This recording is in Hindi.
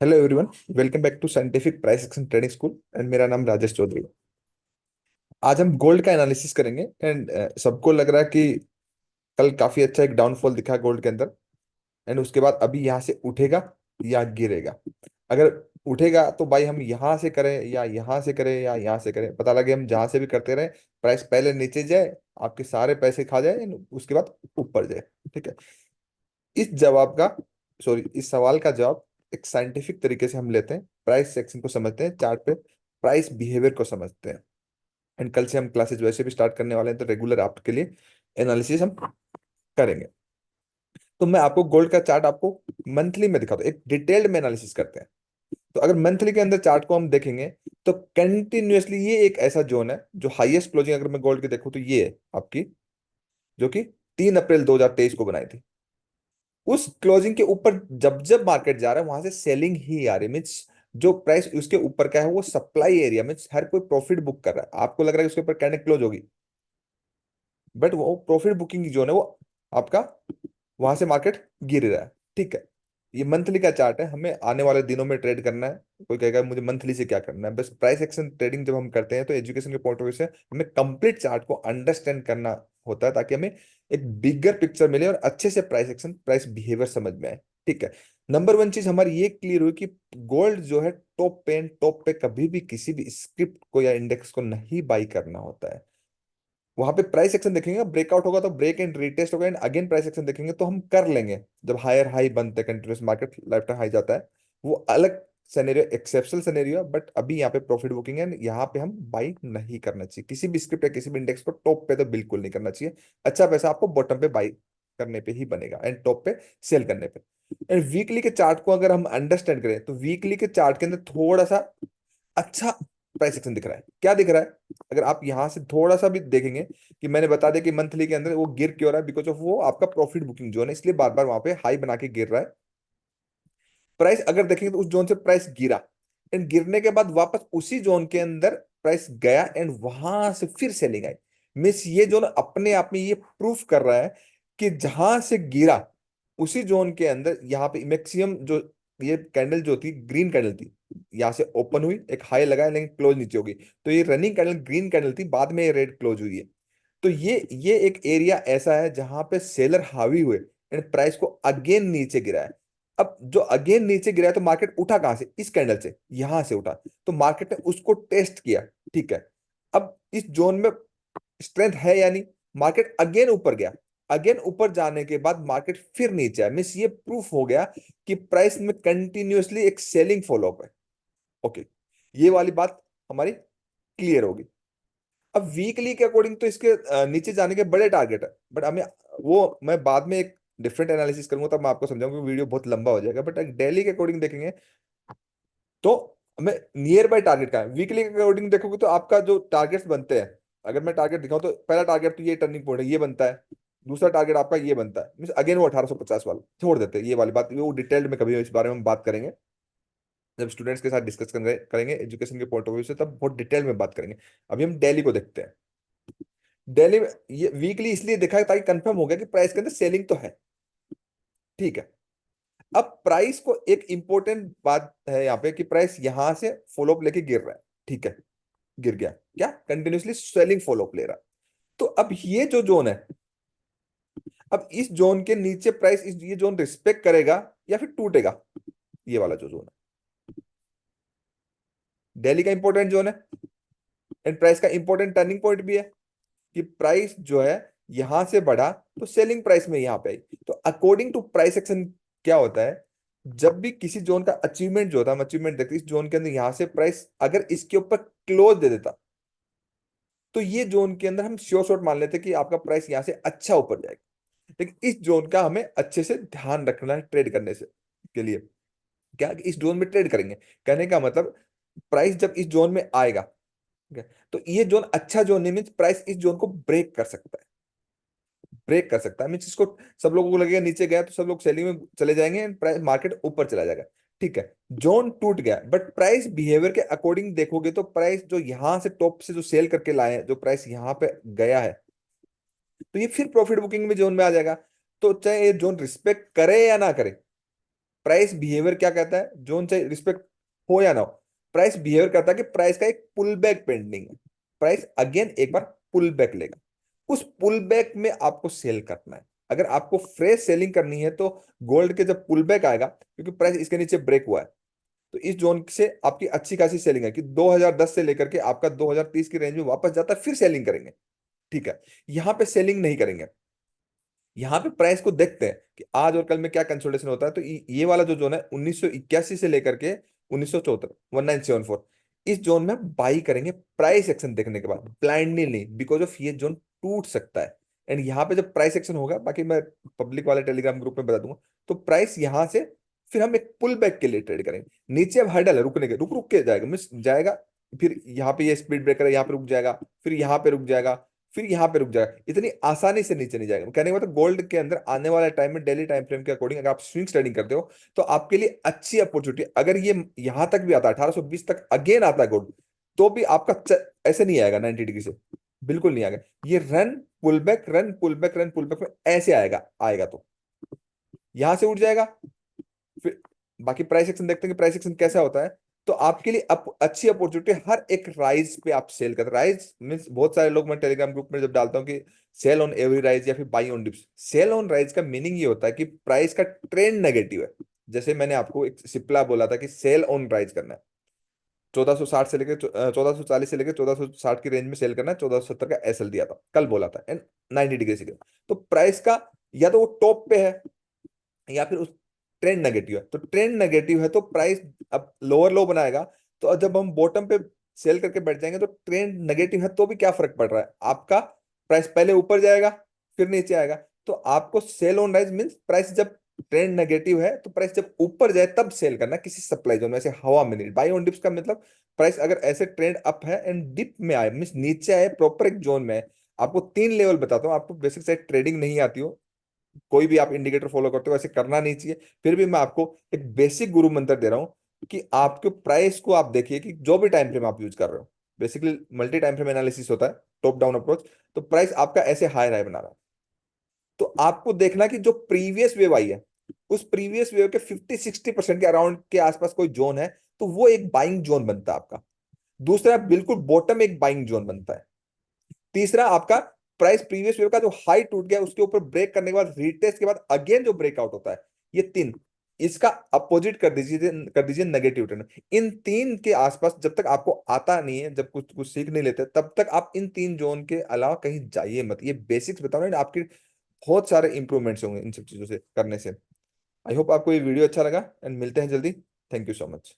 Hello everyone. Welcome back to scientific price action trading school and मेरा नाम राजेश चौधरी है। आज हम गोल्ड का एनालिसिस करेंगे एंड सबको लग रहा है कि कल काफी अच्छा एक डाउनफॉल दिखा गोल्ड के अंदर। एंड उसके बाद अभी यहाँ से उठेगा या गिरेगा। अगर उठेगा तो भाई हम यहाँ से करें या यहाँ से करें या यहाँ से करें, पता लगे हम जहां से भी करते रहे, प्राइस पहले नीचे जाए, आपके सारे पैसे खा जाए and उसके बाद ऊपर जाए। ठीक है। इस जवाब का इस सवाल का जवाब एक साइंटिफिक तरीके से हम लेते हैं, प्राइस सेक्शन को समझते हैं, चार्ट पे प्राइस बिहेवियर को समझते हैं। एंड कल से हम क्लासेस वैसे भी स्टार्ट करने वाले हैं, तो रेगुलर आपके लिए एनालिसिस हम करेंगे। तो मैं आपको गोल्ड का चार्ट आपको मंथली में दिखाता हूँ, एक डिटेल्ड में एनालिसिस करते हैं। तो अगर मंथली के अंदर चार्ट को हम देखेंगे तो कंटिन्यूअसली ये एक ऐसा जोन है जो हाईएस्ट क्लोजिंग अगर मैं गोल्ड की देखूं तो ये है आपकी, जो कि 3 अप्रैल 2023 को बनाई थी। उस क्लोजिंग के ऊपर जब जब मार्केट जा रहा है वहां से सेलिंग ही आ रही, मीन्स जो प्राइस उसके ऊपर का है वो सप्लाई एरिया, मीन्स हर कोई प्रॉफिट बुक कर रहा है। आपको लग रहा है कि उसके ऊपर कैंडल क्लोज होगी, बट वो प्रॉफिट बुकिंग जोन है वो आपका, वहां से मार्केट गिर रहा है। ठीक है। ये मंथली का चार्ट है, हमें आने वाले दिनों में ट्रेड करना है। कोई कहेगा मुझे मंथली से क्या करना है, बस प्राइस एक्शन ट्रेडिंग जब हम करते हैं तो एजुकेशन के पॉइंट ऑफ व्यू से हमें कंप्लीट चार्ट को अंडरस्टैंड करना होता है, ताकि हमें एक बिगर पिक्चर मिले और अच्छे से प्राइस एक्शन प्राइस बिहेवियर समझ में आए। ठीक है। नंबर वन चीज हमारी ये क्लियर हुई कि गोल्ड जो है टॉप पे कभी भी किसी भी स्क्रिप्ट को या इंडेक्स को नहीं बाई करना होता है। वहां पे प्राइस एक्शन देखेंगे, ब्रेकआउट होगा तो ब्रेक एंड रीटेस्ट होगा एंड अगेन प्राइस एक्शन देखेंगे तो हम कर लेंगे। जब हायर हाई बनते हैं, continuous market life time high जाता है, वो अलग सिनेरियो, एक्सेप्शनल सिनेरियो है। बट अभी यहाँ पे प्रॉफिट बुकिंग है, यहाँ पे हम बाई नहीं करना चाहिए किसी भी स्क्रिप्ट या किसी भी इंडेक्स को, टॉप पे तो बिल्कुल नहीं करना चाहिए। अच्छा पैसा आपको बॉटम पे बाई करने पे ही बनेगा एंड टॉप पे सेल करने पे। एंड वीकली के चार्ट को अगर हम अंडरस्टैंड करें तो वीकली के चार्ट के अंदर थोड़ा सा अच्छा प्राइस एक्शन दिख रहा है। क्या दिख रहा है, अगर आप यहां से थोड़ा सा भी देखेंगे, कि मैंने बता दिया कि मंथली के अंदर वो गिर क्यों रहा है, बिकॉज ऑफ वो आपका प्रॉफिट बुकिंग जोन है, इसलिए बार बार वहां पे हाई बना के गिर रहा है। प्राइस अगर देखेंगे तो उस जोन से प्राइस गिरा एंड गिरने के बाद वापस उसी जोन के अंदर प्राइस गया एंड वहां से फिर सेलिंग आई। मिस ये जोन अपने आप में ये प्रूफ कर रहा है कि जहां से गिरा उसी जोन के अंदर यहाँ पे मैक्सिमम जो ये कैंडल जो थी, ग्रीन कैंडल थी, यहाँ से ओपन हुई, एक हाई लगाया लेकिन क्लोज नीचे हो गई। तो ये रनिंग कैंडल ग्रीन कैंडल थी, बाद में ये रेड क्लोज हुई है। तो ये एक एरिया ऐसा है जहां पे सेलर हावी हुए एंड प्राइस को अगेन नीचे गिरा है। अब जो अगेन नीचे गिरा है तो मार्केट उठा कहां से, इस कैंडल से, यहां से उठा। तो मार्केट ने उसको टेस्ट किया। ठीक है। अब इस जोन में स्ट्रेंथ है या नहीं, मार्केट अगेन ऊपर गया। अगेन ऊपर जाने के बाद मार्केट फिर नीचे आया, मीन्स ये प्रूफ हो गया कि प्राइस में कंटिन्यूअसली एक सेलिंग फॉलो अप है। ओके। ये वाली बात हमारी क्लियर होगी। अब वीकली के अकॉर्डिंग तो इसके नीचे जाने के बड़े टारगेट है, बट हमें वो मैं बाद में एक डिफरेंट एनालिसिस करूंगा, तब मैं आपको समझाऊंगा, वीडियो बहुत लंबा हो जाएगा। बट डेली के अकॉर्डिंग देखेंगे तो हमें नियर बाय टारगेट का है। वीकली के अकॉर्डिंग देखोगे तो आपका जो टारगेट्स बनते हैं, अगर मैं टारगेट दिखाऊं तो पहला टारगेट तो ये टर्निंग पॉइंट है, ये बनता है। दूसरा टारगेट आपका ये बनता है, मीन अगेन वो 1850 वाला छोड़ देते हैं। ये वाली बात वो डिटेल्ड में कभी इस बारे में हम बात करेंगे, जब स्टूडेंट्स के साथ डिस्कस करेंगे एजुकेशन के पॉइंट ऑफ व्यू से, तब बहुत डिटेल में बात करेंगे। अभी हम डेली को देखते हैं। डेली में ये वीकली इसलिए देखा है ताकि कंफर्म हो गया कि प्राइस के अंदर सेलिंग तो है। ठीक है। अब प्राइस को एक इंपॉर्टेंट बात है यहाँ पे कि प्राइस यहां से फॉलोअप लेके गिर रहा है। ठीक है। गिर गया क्या, कंटिन्यूसली सेलिंग फॉलोअप ले रहा है। तो अब ये जो जोन है, अब इस जोन के नीचे प्राइस ये जोन रिस्पेक्ट करेगा या फिर टूटेगा, ये वाला जो जोन है डेली का इंपॉर्टेंट जोन है एंड प्राइस का इंपॉर्टेंट टर्निंग पॉइंट भी है। कि प्राइस जो है यहां से बढ़ा तो सेलिंग प्राइस में यहां पे आई। तो अकॉर्डिंग टू प्राइस एक्शन क्या होता है, जब भी किसी जोन का अचीवमेंट जो होता है, हम अचीवमेंट देखते हैं, इस जोन के अंदर यहां से प्राइस अगर इसके ऊपर क्लोज दे देता तो ये जोन के अंदर हम श्योर शॉट मान लेते कि आपका प्राइस यहां से अच्छा ऊपर जाएगा। लेकिन इस जोन का हमें अच्छे से ध्यान रखना है ट्रेड करने से के लिए, क्या कि इस जोन में ट्रेड करेंगे। कहने का मतलब प्राइस जब इस जोन में आएगा, ठीक है, तो ये जोन अच्छा जोन नहीं, मीन प्राइस इस जोन को ब्रेक कर सकता है। ब्रेक कर सकता है मीन इसको, सब लोगों को लगेगा नीचे गया तो सब लोग सेलिंग में चले जाएंगे एंड प्राइस मार्केट ऊपर चला जाएगा। ठीक है। जोन टूट गया बट प्राइस बिहेवियर के अकॉर्डिंग देखोगे तो प्राइस जो यहां से टॉप से जो सेल करके लाए हैं, जो प्राइस यहां पे गया है, तो ये फिर प्रॉफिट बुकिंग में जोन में आ जाएगा। तो चाहे ये जोन रिस्पेक्ट करे या ना करे, प्राइस बिहेवियर क्या कहता है, जोन चाहे रिस्पेक्ट हो या ना हो, प्राइस बिहेवियर करता है कि प्राइस का एक पुल बैक पेंडिंग है, प्राइस अगेन एक बार पुल बैक लेगा, उस पुल बैक में आपको सेल करना है। अगर आपको फ्रेश सेलिंग करनी है तो गोल्ड के जब पुल बैक आएगा, क्योंकि प्राइस इसके नीचे ब्रेक हुआ है, तो इस जोन से आपकी अच्छी खासी सेलिंग है कि 2010 से लेकर के आपका 2030 की रेंज में वापस जाता है, फिर सेलिंग करेंगे। ठीक है, यहां पे सेलिंग नहीं करेंगे, यहाँ पे प्राइस को देखते हैं कि आज और कल में क्या कंसोलिडेशन होता है। तो ये वाला जो जोन है 1981 से लेकर के 1974, 1974, इस जोन में बाई करेंगे प्राइस एक्शन देखने के बाद, ब्लाइंडली नहीं, बिकॉज ऑफ ये जोन टूट सकता है। एंड यहाँ पे जब प्राइस एक्शन होगा, बाकी मैं पब्लिक वाले टेलीग्राम ग्रुप में बता दूंगा, तो प्राइस यहाँ से फिर हम एक पुल बैक के लिए ट्रेड करेंगे। नीचे अब हर्डल है रुकने के, रुक रुक के जाएगा, मिस जाएगा, फिर यहाँ पे ये स्पीड ब्रेकर है, यहाँ पे रुक जाएगा, फिर यहाँ पे रुक जाएगा, फिर यहाँ पे रुक जाएगा, इतनी आसानी से नीचे नहीं जाएगा। कहने का मतलब गोल्ड के अंदर आने वाले टाइम में डेली टाइम फ्रेम के अकॉर्डिंग अगर आप स्विंग ट्रेडिंग करते हो तो आपके लिए अच्छी अपॉर्चुनिटी। अगर ये यहां तक भी आता है 1820 तक अगेन आता है गोल्ड, तो भी आपका ऐसे नहीं आएगा 90 डिग्री से, बिल्कुल नहीं आएगा। ये run pull back, run pull back, run pull back में ऐसे आएगा, आएगा तो यहां से उठ जाएगा। फिर बाकी प्राइस एक्शन देखते हैं कि प्राइस एक्शन कैसा होता है। तो आपके लिए अच्छी अपॉर्चुनिटी, हर एक राइज पे आप सेल करते, राइज मींस बहुत सारे लोग, मैं टेलीग्राम ग्रुप में जब डालता हूँ कि सेल ऑन एवरी राइज या फिर buy on dips, sell on rise का मीनिंग ये होता है कि प्राइस का ट्रेंड नेगेटिव है। जैसे मैंने आपको एक सिप्ला बोला था कि सेल ऑन राइज करना है, 1460 से लेकर 1440 से लेकर 1460 की रेंज में सेल करना है, 1470 का एसएल दिया था, कल बोला था, एंड 90 डिग्री से गिरा। तो प्राइस का या तो वो टॉप पे है या फिर उस ट्रेंड नेगेटिव है, तो ट्रेंड नेगेटिव है तो प्राइस अब लोअर लो बनाएगा। तो जब हम बॉटम पे सेल करके बैठ जाएंगे तो ट्रेंड नेगेटिव है तो भी क्या फर्क पड़ रहा है, आपका प्राइस पहले ऊपर जाएगा फिर नीचे आएगा। तो आपको sell on rise means price जब ट्रेंड नेगेटिव है तो प्राइस जब ऊपर जाए तब सेल करना, किसी सप्लाई जोन में, ऐसे हवा में नहीं। बाई ऑन डिप्स का मतलब प्राइस अगर ऐसे ट्रेंड अप है एंड डिप में आए मींस नीचे आए प्रॉपर एक जोन में है। आपको 3 लेवल बताता हूँ, आपको बेसिक साइड ट्रेडिंग नहीं आती हो, कोई भी आप इंडिकेटर फॉलो करते हो, ऐसे करना नहीं चाहिए, फिर भी मैं आपको एक बेसिक गुरु मंत्र दे रहा हूं कि आपके प्राइस को आप देखिए कि जो भी टाइम फ्रेम आप यूज कर रहे हो, basically multi time frame analysis होता है, टॉप डाउन अप्रोच। तो प्राइस आपका ऐसे हाई हाई बना रहा है, तो आपको देखना कि जो प्रीवियस वेव आई है उस प्रीवियस वेव के 50-60% के अराउंड के आसपास कोई जोन है, तो वो एक बाइंग जोन बनता है आपका। दूसरा बिल्कुल बॉटम एक बाइंग जोन बनता है। तीसरा आपका प्राइस प्रीवियस वेव का जो हाई टूट गया उसके ऊपर ब्रेक करने के बाद रीटेस्ट के बाद अगेन जो ब्रेकआउट होता है, ये तीन, इसका अपोजिट कर दीजिए नेगेटिव ट्रेंड। इन तीन के आसपास जब तक आपको आता नहीं है, जब कुछ कुछ सीख नहीं लेते, तब तक आप इन 3 जोन के अलावा कहीं जाइए मत। ये बेसिक्स बताओ ना, आपके बहुत सारे इंप्रूवमेंट्स होंगे इन सब चीजों से करने से। आई होप आपको ये वीडियो अच्छा लगा एंड मिलते हैं जल्दी। Thank you so much.